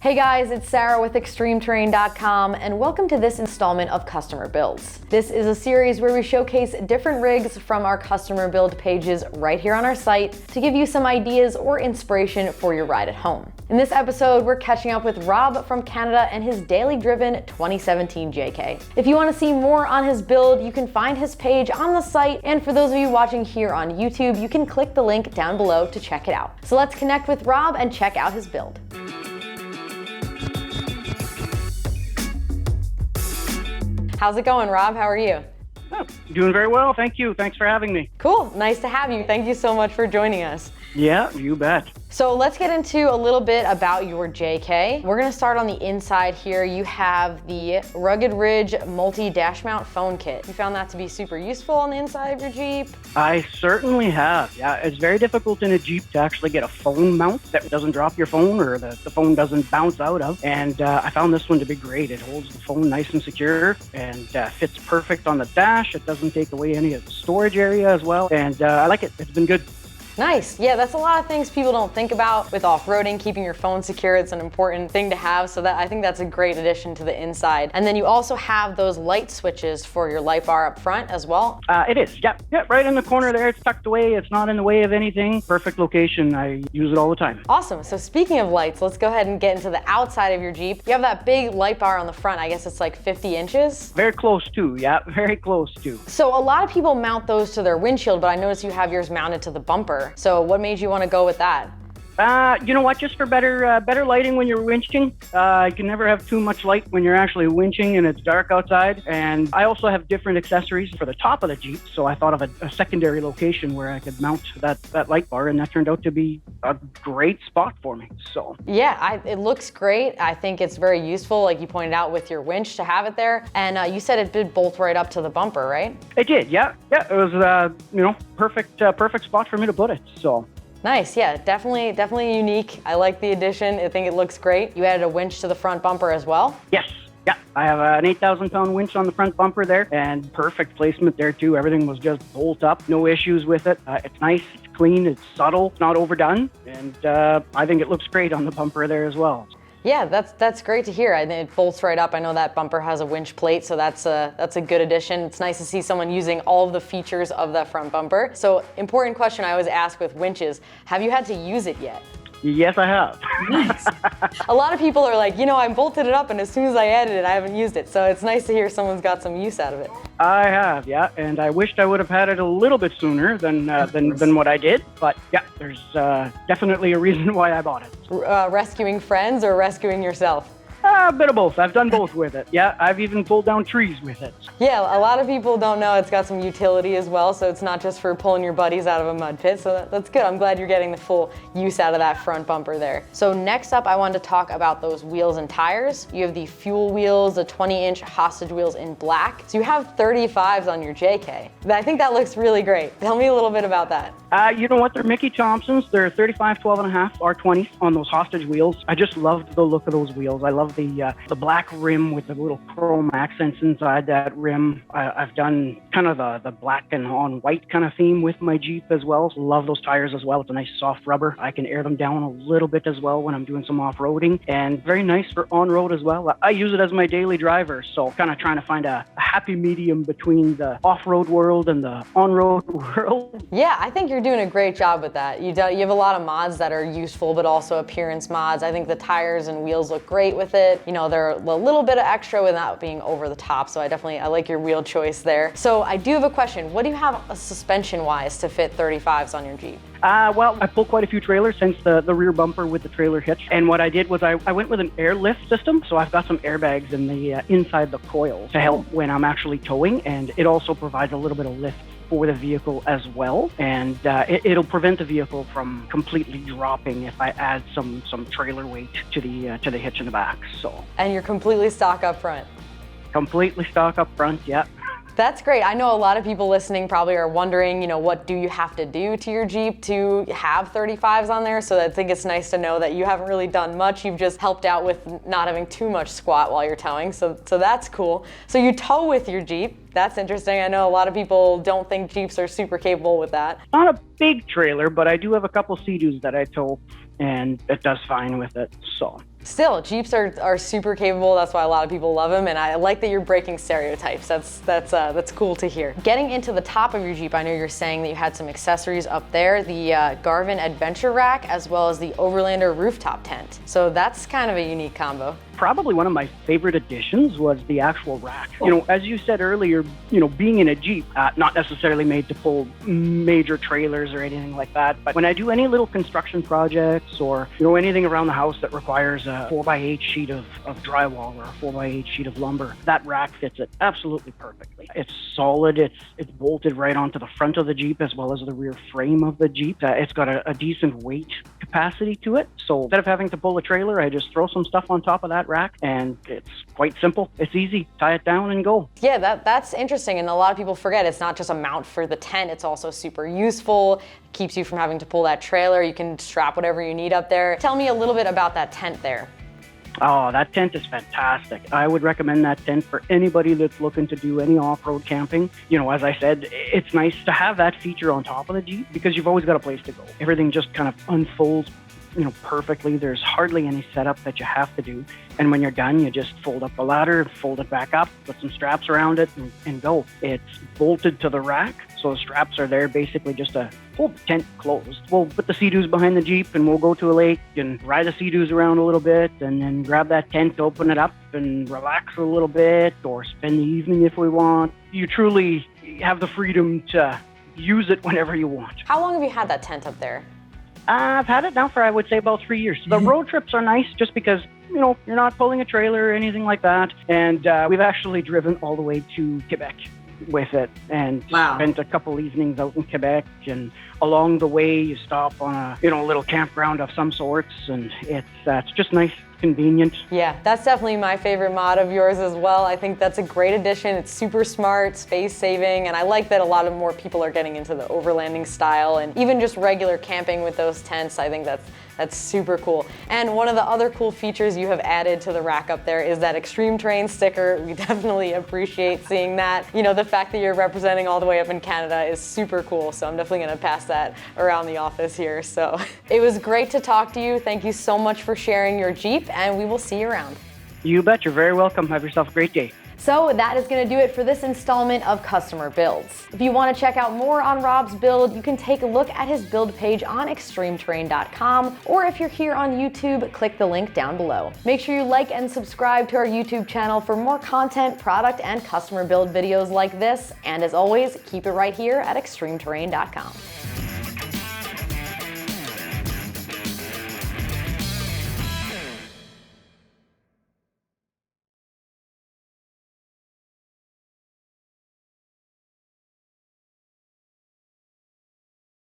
Hey guys, it's Sarah with ExtremeTerrain.com and welcome to this installment of Customer Builds. This is a series where we showcase different rigs from our customer build pages right here on our site to give you some ideas or inspiration for your ride at home. In this episode, we're catching up with Rob from Canada and his daily driven 2017 JK. If you want to see more on his build, you can find his page on the site, and for those of you watching here on YouTube, you can click the link down below to check it out. So let's connect with Rob and check out his build. How's it going, Rob? How are you? Oh, doing very well, thank you. Thanks for having me. Cool, nice to have you. Thank you so much for joining us. Yeah, you bet. So let's get into a little bit about your JK. We're gonna start on the inside here. You have the Rugged Ridge multi-dash mount phone kit. You found that to be super useful on the inside of your Jeep? I certainly have. Yeah, it's very difficult in a Jeep to actually get a phone mount that doesn't drop your phone or the phone doesn't bounce out of. And I found this one to be great. It holds the phone nice and secure and fits perfect on the dash. It doesn't take away any of the storage area as well. And I like it. It's been good. Nice. Yeah, that's a lot of things people don't think about with off-roading. Keeping your phone secure, it's an important thing to have. So I think that's a great addition to the inside. And then you also have those light switches for your light bar up front as well. It is. Yeah, right in the corner there. It's tucked away. It's not in the way of anything. Perfect location. I use it all the time. Awesome. So speaking of lights, let's go ahead and get into the outside of your Jeep. You have that big light bar on the front. I guess it's like 50 inches. Very close to. Yeah, very close to. So a lot of people mount those to their windshield, but I noticed you have yours mounted to the bumper. So what made you want to go with that? You know what? Just for better lighting when you're winching. You can never have too much light when you're actually winching and it's dark outside. And I also have different accessories for the top of the Jeep, so I thought of a secondary location where I could mount that light bar, and that turned out to be a great spot for me. So yeah, it looks great. I think it's very useful, like you pointed out, with your winch to have it there. And you said it did bolt right up to the bumper, right? It did. Yeah. It was perfect spot for me to put it. So. Nice, yeah, definitely unique. I like the addition. I think it looks great. You added a winch to the front bumper as well? Yes, yeah. I have an 8,000-pound winch on the front bumper there, and perfect placement there too. Everything was just bolt up, no issues with it. It's nice, it's clean, it's subtle, it's not overdone, and I think it looks great on the bumper there as well. Yeah, that's great to hear. I think it bolts right up. I know that bumper has a winch plate, so that's a good addition. It's nice to see someone using all of the features of that front bumper. So, important question I always ask with winches, have you had to use it yet? Yes, I have. Nice. A lot of people are like, I bolted it up, and as soon as I added it, I haven't used it. So it's nice to hear someone's got some use out of it. I have, yeah, and I wished I would have had it a little bit sooner than what I did. But yeah, there's definitely a reason why I bought it. Rescuing friends or rescuing yourself? A bit of both. I've done both with it. Yeah, I've even pulled down trees with it. Yeah, a lot of people don't know it's got some utility as well, so it's not just for pulling your buddies out of a mud pit, so that's good. I'm glad you're getting the full use out of that front bumper there. So next up, I wanted to talk about those wheels and tires. You have the fuel wheels, the 20-inch hostage wheels in black. So you have 35s on your JK. I think that looks really great. Tell me a little bit about that. You know what? They're Mickey Thompsons. They're 35, 12.5 R20s on those hostage wheels. I just loved the look of those wheels. I love the black rim with the little chrome accents inside that rim. I've done kind of the black and on white kind of theme with my Jeep as well. So love those tires as well. It's a nice soft rubber. I can air them down a little bit as well when I'm doing some off-roading, and very nice for on-road as well. I use it as my daily driver, so kind of trying to find a happy medium between the off-road world and the on-road world. Yeah, I think you're doing a great job with that. You have a lot of mods that are useful, but also appearance mods. I think the tires and wheels look great with it. They're a little bit of extra without being over the top, so I like your wheel choice there. So I do have a question. What do you have suspension-wise to fit 35s on your Jeep? Well, I pulled quite a few trailers since the rear bumper with the trailer hitch. And what I did was I went with an airlift system. So I've got some airbags in the inside the coil to help when I'm actually towing. And it also provides a little bit of lift for the vehicle as well, and it'll prevent the vehicle from completely dropping if I add some trailer weight to the hitch in the back. So. And you're completely stock up front. Completely stock up front, yeah. That's great. I know a lot of people listening probably are wondering, what do you have to do to your Jeep to have 35s on there? So I think it's nice to know that you haven't really done much. You've just helped out with not having too much squat while you're towing. So that's cool. So you tow with your Jeep. That's interesting. I know a lot of people don't think Jeeps are super capable with that. Not a big trailer, but I do have a couple Sea-Doos that I tow, and it does fine with it. So. Still, Jeeps are super capable. That's why a lot of people love them, and I like that you're breaking stereotypes. That's cool to hear. Getting into the top of your Jeep, I know you're saying that you had some accessories up there, the Garvin Adventure Rack, as well as the Overlander rooftop tent. So that's kind of a unique combo. Probably one of my favorite additions was the actual rack. As you said earlier, being in a Jeep, not necessarily made to pull major trailers or anything like that, but when I do any little construction projects or, anything around the house that requires a 4x8 sheet of drywall or a 4x8 sheet of lumber, that rack fits it absolutely perfectly. It's solid, it's bolted right onto the front of the Jeep as well as the rear frame of the Jeep. It's got a decent weight capacity to it. So instead of having to pull a trailer, I just throw some stuff on top of that rack, and it's quite simple. It's easy. Tie it down and go. Yeah, that's interesting, and a lot of people forget it's not just a mount for the tent, it's also super useful. Keeps you from having to pull that trailer. You can strap whatever you need up there. Tell me a little bit about that tent there. Oh, that tent is fantastic. I would recommend that tent for anybody that's looking to do any off-road camping. As I said, it's nice to have that feature on top of the Jeep because you've always got a place to go. Everything just kind of unfolds perfectly. There's hardly any setup that you have to do. And when you're done, you just fold up the ladder, fold it back up, put some straps around it, and go. It's bolted to the rack, so the straps are there basically just to hold the tent closed. We'll put the Sea-Doos behind the Jeep and we'll go to a lake and ride the Sea-Doos around a little bit and then grab that tent, open it up and relax a little bit or spend the evening if we want. You truly have the freedom to use it whenever you want. How long have you had that tent up there? I've had it now for, I would say, about 3 years. The road trips are nice just because, you're not pulling a trailer or anything like that. And we've actually driven all the way to Quebec with it and spent a couple evenings out in Quebec. And along the way, you stop on a, little campground of some sorts. And it's just nice, convenient. Yeah, that's definitely my favorite mod of yours as well. I think that's a great addition. It's super smart, space saving, and I like that a lot of more people are getting into the overlanding style and even just regular camping with those tents. I think that's super cool. And one of the other cool features you have added to the rack up there is that Extreme Terrain sticker. We definitely appreciate seeing that. The fact that you're representing all the way up in Canada is super cool, so I'm definitely gonna pass that around the office here. So it was great to talk to you. Thank you so much for sharing your Jeep, and we will see you around. You bet. You're very welcome. Have yourself a great day. So that is going to do it for this installment of Customer Builds. If you want to check out more on Rob's build, you can take a look at his build page on extremeterrain.com, or if you're here on YouTube, click the link down below. Make sure you like and subscribe to our YouTube channel for more content, product, and customer build videos like this. And as always, keep it right here at extremeterrain.com.